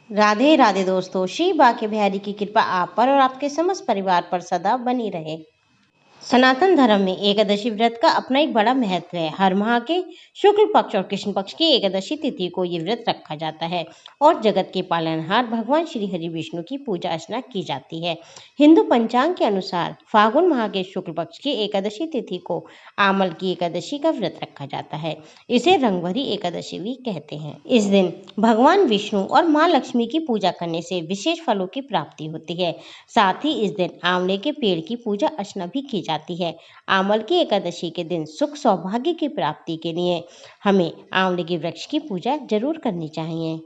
राधे राधे दोस्तों, श्री बाके बिहारी की कृपा आप पर और आपके समस्त परिवार पर सदा बनी रहे। सनातन धर्म में एकादशी व्रत का अपना एक बड़ा महत्व है। हर माह के शुक्ल पक्ष और कृष्ण पक्ष की एकादशी तिथि को ये व्रत रखा जाता है और जगत के पालनहार भगवान श्री हरि विष्णु की पूजा अर्चना की जाती है। हिंदू पंचांग के अनुसार फागुन माह के शुक्ल पक्ष की एकादशी तिथि को आमल की एकादशी का व्रत रखा जाता है। इसे रंगभरी एकादशी भी कहते हैं। इस दिन भगवान विष्णु और माँ लक्ष्मी की पूजा करने से विशेष फलों की प्राप्ति होती है। साथ ही इस दिन आंवले के पेड़ की पूजा अर्चना भी की जाती है। आमल की एकादशी के दिन सुख सौभाग्य की प्राप्ति के लिए हमें आंवले के वृक्ष की पूजा जरूर करनी चाहिए।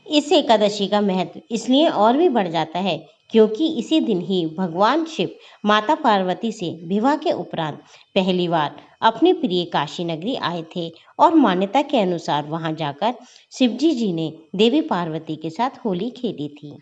इस एकादशी का महत्व इसलिए और भी बढ़ जाता है क्योंकि इसी दिन ही भगवान शिव माता पार्वती से विवाह के उपरांत पहली बार अपने प्रिय काशी नगरी आए थे और मान्यता के अनुसार वहां जाकर शिवजी जी ने देवी पार्वती के साथ होली खेली थी।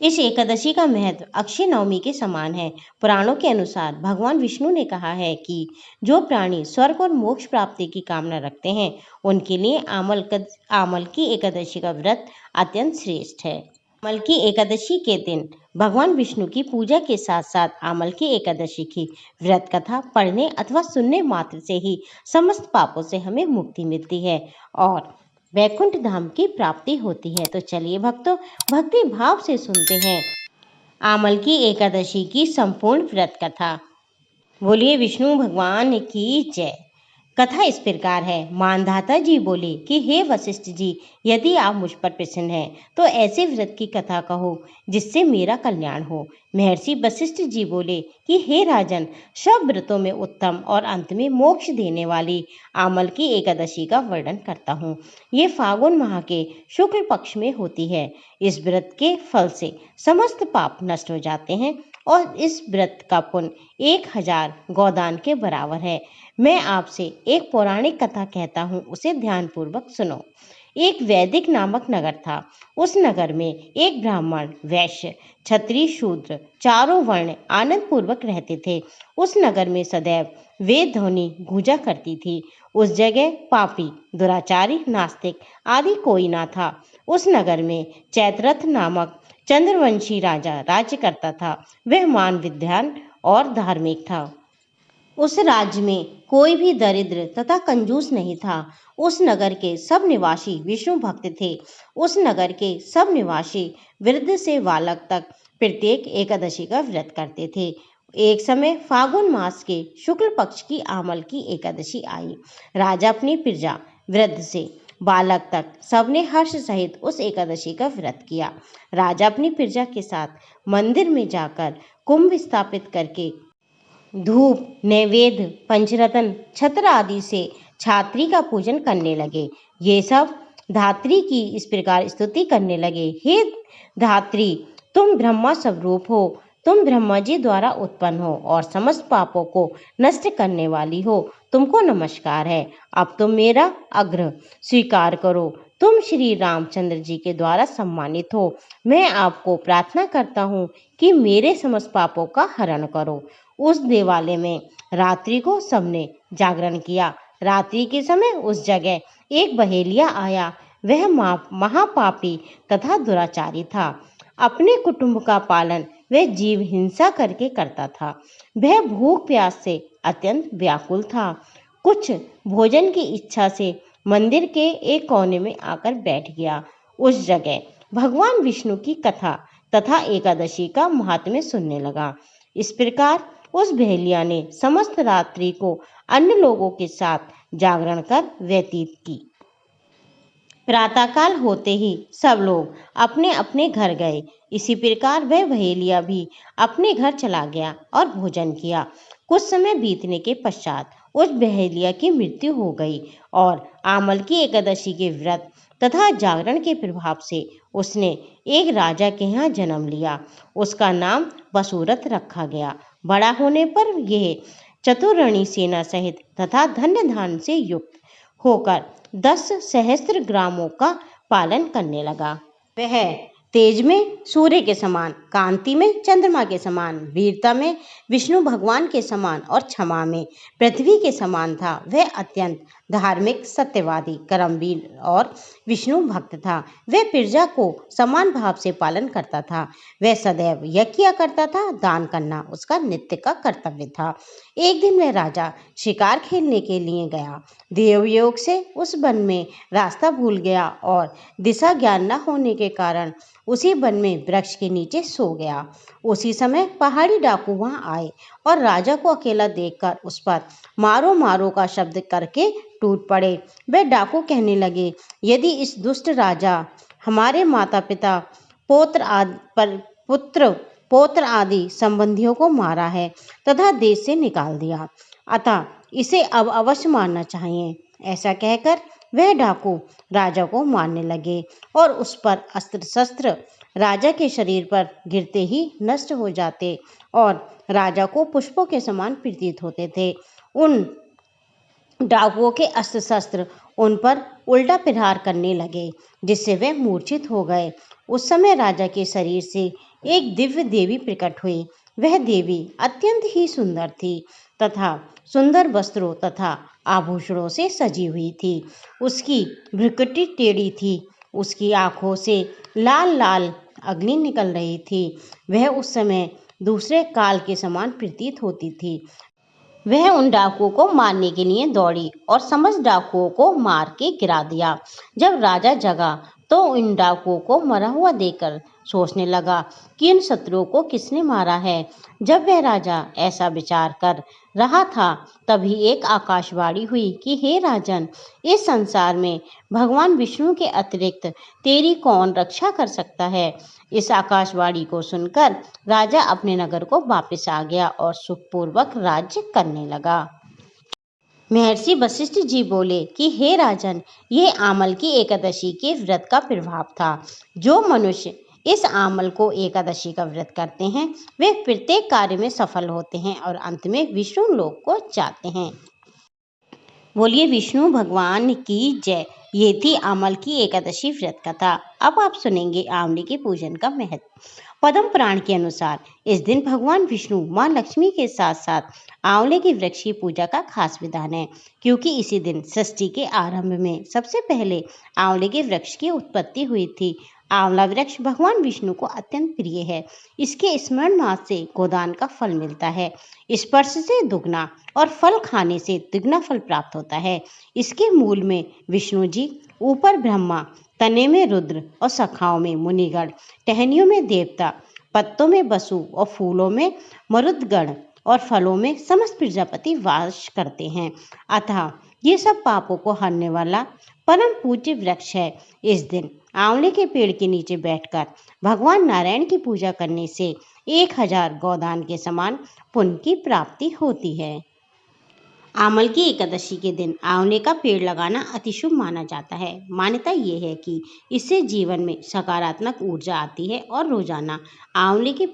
इस एकादशी का महत्व अक्षय नवमी के समान है। पुराणों के अनुसार भगवान विष्णु ने कहा है कि जो प्राणी स्वर्ग और मोक्ष प्राप्ति की कामना रखते हैं उनके लिए आमल की एकादशी का व्रत अत्यंत श्रेष्ठ है। आमल की एकादशी के दिन भगवान विष्णु की पूजा के साथ साथ आमल की एकादशी की व्रत कथा पढ़ने अथवा सुनने मात्र से ही समस्त पापों से हमें मुक्ति मिलती है और वैकुंठ धाम की प्राप्ति होती है। तो चलिए भक्तों, भक्ति भाव से सुनते हैं आमल की एकादशी की संपूर्ण व्रत कथा। बोलिए विष्णु भगवान की जय। कथा इस प्रकार है। मानधाता जी बोले कि हे वशिष्ठ जी, यदि आप मुझ पर प्रसन्न हैं तो ऐसे व्रत की कथा कहो जिससे मेरा कल्याण हो। महर्षि वशिष्ठ जी बोले कि हे राजन, सब व्रतों में उत्तम और अंत में मोक्ष देने वाली आमल की एकादशी का वर्णन करता हूँ। ये फागुन माह के शुक्ल पक्ष में होती है। इस व्रत के फल से समस्त पाप नष्ट हो जाते हैं और इस व्रत का पुण्य 1000 गोदान के बराबर है। मैं आपसे एक पौराणिक कथा कहता हूँ, उसे ध्यानपूर्वक सुनो। एक वैदिक नामक नगर था। उस नगर में एक ब्राह्मण, वैश्य, क्षत्रिय, शूद्र चारों वर्ण आनंद पूर्वक रहते थे। उस नगर में सदैव वेद ध्वनि गूंजा करती थी। उस जगह पापी, दुराचारी, नास्तिक आदि कोई ना था। उस नगर में चैत्ररथ नामक चंद्रवंशी राजा राज्य करता था। वह मान विद्वान और धार्मिक था। उस राज्य में कोई भी दरिद्र तथा कंजूस नहीं था। उस नगर के सब निवासी विष्णु भक्त थे। उस नगर के सब निवासी वृद्ध से बालक तक प्रत्येक एकादशी का व्रत करते थे। एक समय फागुन मास के शुक्ल पक्ष की आमल की एकादशी आई। राजा अपनी प्रजा, वृद्ध से बालक तक सबने हर्ष सहित उस एकादशी का व्रत किया। राजा अपनी प्रजा के साथ मंदिर में जाकर कुंभ स्थापित करके धूप, नैवेद्य, पंचरत्न, छत्र आदि से छात्री का पूजन करने लगे। ये सब धात्री की इस प्रकार स्तुति करने लगे। हे धात्री, तुम ब्रह्मा स्वरूप हो, तुम ब्रह्मा जी द्वारा उत्पन्न हो और समस्त पापों को नष्ट करने वाली हो। तुमको नमस्कार है। अब तुम मेरा आग्रह स्वीकार करो। तुम श्री रामचंद्र जी के द्वारा सम्मानित हो। मैं आपको प्रार्थना करता हूँ कि मेरे समस्त पापों का हरण करो। उस देवालय में रात्रि को सबने जागरण किया। रात्रि के समय उस जगह एक बहेलिया आया। वह महापापी तथा दुराचारी था। अपने कुटुंब का पालन वह जीव हिंसा करके करता था। वह भूख प्यास से अत्यंत व्याकुल था। कुछ भोजन की इच्छा से मंदिर के एक कोने में आकर बैठ गया। उस जगह भगवान विष्णु की कथा तथा एकादशी का महात्म्य सुनने लगा। इस प्रकार उस बहेलिया ने समस्त रात्रि को अन्य लोगों के साथ जागरण कर व्यतीत की। प्रातःकाल होते ही सब लोग अपने अपने घर गए। इसी प्रकार वह बहेलिया भी अपने घर चला गया और भोजन किया। कुछ समय बीतने के पश्चात उस बहेलिया की मृत्यु हो गई और आमल की एकादशी के व्रत तथा जागरण के प्रभाव से उसने एक राजा के यहाँ जन्म लिया। उसका नाम वसुरथ रखा गया। बड़ा होने पर यह चतुरणी सेना सहित तथा धन्य धान से युक्त होकर 10 सहस्त्र ग्रामों का पालन करने लगा। वह तेज में सूर्य के समान, कांति में चंद्रमा के समान, वीरता में विष्णु भगवान के समान और क्षमा में पृथ्वी के समान था। वह अत्यंत धार्मिक, सत्यवादी, कर्मवीर और विष्णु भक्त था। वह प्रजा को समान भाव से पालन करता था। वह सदैव यज्ञ किया करता था। दान करना उसका नित्य का कर्तव्य था। एक दिन वह राजा शिकार खेलने के लिए गया। देवयोग से उस वन में रास्ता भूल गया और दिशा ज्ञान न होने के कारण उसी वन में वृक्ष के नीचे सो गया। उसी समय पहाड़ी डाकू वहां आए और राजा को अकेला देखकर उस पर मारो मारो का शब्द करके टूट पड़े। वे डाकू कहने लगे, यदि इस दुष्ट राजा हमारे माता पिता पौत्र आदि संबंधियों को मारा है तथा देश से निकाल दिया, अतः इसे अब अवश्य मारना चाहिए। ऐसा कहकर वह डाकू राजा को मारने लगे और उस पर अस्त्र शस्त्र राजा के शरीर पर गिरते ही नष्ट हो जाते और राजा को पुष्पों के समान प्रतीत होते थे। उन डाकुओं के अस्त्र शस्त्र उन पर उल्टा प्रहार करने लगे, जिससे वे मूर्छित हो गए। उस समय राजा के शरीर से एक दिव्य देवी प्रकट हुई। वह देवी अत्यंत ही सुंदर थी तथा सुंदर वस्त्रों तथा आभूषणों से सजी हुई थी। उसकी भ्रुकुटी टेढ़ी थी। उसकी आंखों से लाल लाल अग्नि निकल रही थी। वह उस समय दूसरे काल के समान प्रतीत होती थी। वह उन डाकुओं को मारने के लिए दौड़ी और समस्त डाकुओं को मार के गिरा दिया। जब राजा जगा तो इन डाकुओं को मरा हुआ देखकर सोचने लगा कि इन शत्रुओं को किसने मारा है। जब वह राजा ऐसा विचार कर रहा था, तभी एक आकाशवाणी हुई कि हे राजन, इस संसार में भगवान विष्णु के अतिरिक्त तेरी कौन रक्षा कर सकता है। इस आकाशवाणी को सुनकर राजा अपने नगर को वापस आ गया और सुखपूर्वक राज्य करने लगा। महर्षि वशिष्ठ जी बोले कि हे राजन, यह आमल की एकादशी के व्रत का प्रभाव था। जो मनुष्य इस आमल को एकादशी का व्रत करते हैं, वे प्रत्येक कार्य में सफल होते हैं और अंत में विष्णु लोक को जाते हैं। बोलिए विष्णु भगवान की जय। ये थी आमल की एकादशी व्रत कथा। अब आप सुनेंगे आंवले के पूजन का महत्व। पद्म पुराण के अनुसार इस दिन भगवान विष्णु मां लक्ष्मी के साथ साथ आंवले के वृक्ष की पूजा का खास विधान है, क्योंकि इसी दिन षष्ठी के आरंभ में सबसे पहले आंवले के वृक्ष की उत्पत्ति हुई थी। आंवला वृक्ष भगवान विष्णु को अत्यंत प्रिय है। इसके स्मरण मात्र से गोदान का फल मिलता है। स्पर्श से दुगना और फल खाने से तिगुना फल प्राप्त होता है। इसके मूल में विष्णु जी, ऊपर ब्रह्मा, तने में रुद्र और शाखाओं में मुनिगण, टहनियों में देवता, पत्तों में वसु और फूलों में मरुदगण और फलों में समस्त प्रजापति वास करते हैं। अतः ये सब पापों को हरने वाला परम पूज्य वृक्ष है। इस दिन आंवले के पेड़ के नीचे बैठकर भगवान नारायण की पूजा करने से 1000 गोदान के समान पुण्य की प्राप्ति होती है। आमल की एकादशी के दिन आंवले का पेड़ लगाना अति शुभ माना जाता है। मान्यता ये है कि इससे जीवन में सकारात्मक ऊर्जा आती है और रोजाना आंवले के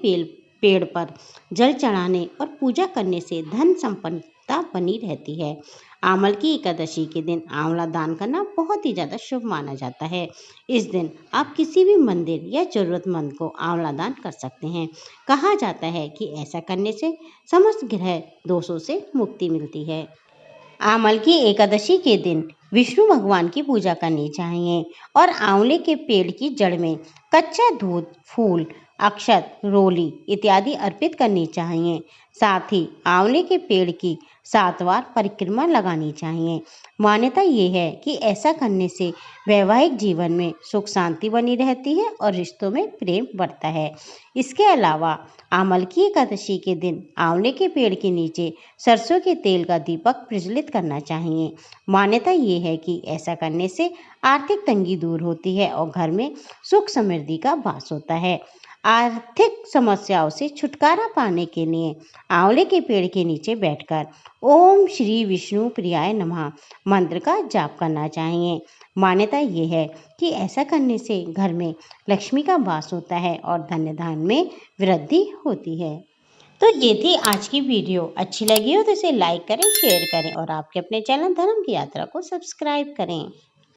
पेड़ पर जल चढ़ाने और पूजा करने से धन संपन्नता बनी रहती है। आमल की एकादशी के दिन आंवला दान करना बहुत ही ज़्यादा शुभ माना जाता है। इस दिन आप किसी भी मंदिर या जरूरतमंद को आंवला दान कर सकते हैं। कहा जाता है कि ऐसा करने से समस्त ग्रह दोषों से मुक्ति मिलती है। आमल की एकादशी के दिन विष्णु भगवान की पूजा करनी चाहिए और आंवले के पेड़ की जड़ में कच्चा दूध, फूल, अक्षत, रोली इत्यादि अर्पित करनी चाहिए। साथ ही आंवले के पेड़ की 7 बार परिक्रमा लगानी चाहिए। मान्यता ये है कि ऐसा करने से वैवाहिक जीवन में सुख शांति बनी रहती है और रिश्तों में प्रेम बढ़ता है। इसके अलावा आमल की एकादशी के दिन आंवले के पेड़ के नीचे सरसों के तेल का दीपक प्रज्वलित करना चाहिए। मान्यता ये है कि ऐसा करने से आर्थिक तंगी दूर होती है और घर में सुख समृद्धि का वास होता है। आर्थिक समस्याओं से छुटकारा पाने के लिए आंवले के पेड़ के नीचे बैठकर ओम श्री विष्णु प्रियाय नमः मंत्र का जाप करना चाहिए। मान्यता ये है कि ऐसा करने से घर में लक्ष्मी का वास होता है और धन धान्य में वृद्धि होती है। तो ये थी आज की वीडियो। अच्छी लगी हो तो इसे लाइक करें, शेयर करें और आपके अपने चैनल धर्म की यात्रा को सब्सक्राइब करें।